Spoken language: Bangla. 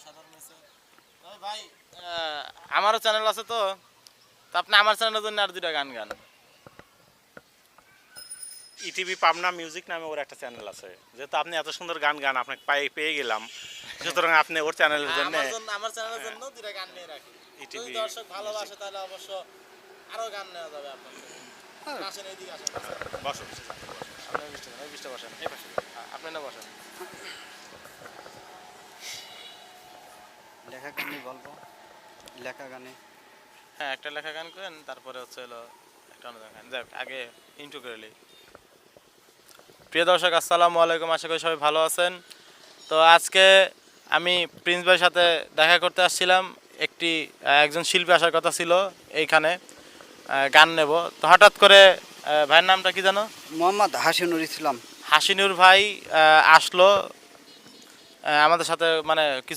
অসাধারণ হয়েছে। তবে ভাই আমারও চ্যানেল আছে, তো আপনি আমার চ্যানেলের জন্য আর দুইটা গান গান। ইটিভি পাবনা মিউজিক নামে ওর একটা চ্যানেল আছে, যেহেতু আপনি এত সুন্দর গান গান আপনাকে পেয়ে গেলাম, সুতরাং আপনি ওর চ্যানেলের জন্য আমার চ্যানেলের জন্য দুইটা গান নিয়ে রাখি। যদি ইটিভি দর্শক ভালোবাসে তাহলে অবশ্য আরো গান নেওয়া যাবে আপনার থেকে। আসেন এইদিকে আসেন। বসো। আপনি এই পৃষ্ঠে বসেন, এই পাশে আপনি না বসেন। লেখা গানে গল্প, লেখা গানে হ্যাঁ, একটা লেখা গান করেন, তারপরে হচ্ছে হলো একটা অন্য গান। যাক, আগে ইন্ট্রো করে নিই। প্রিয় দর্শক, আসসালামু আলাইকুম, আশা করি সবাই ভালো আছেন। তো আজকে আমি প্রিন্স ভাইয়ের সাথে দেখা করতে আসছিলাম। একজন শিল্পী আসার কথা ছিল এইখানে গান নেব। তো হঠাৎ করে ভাইয়ের নামটা কি জানো? মোহাম্মদ হাসিনুর ইসলাম। হাসিনুর ভাই আসলো আমাদের সাথে, মানে কিছু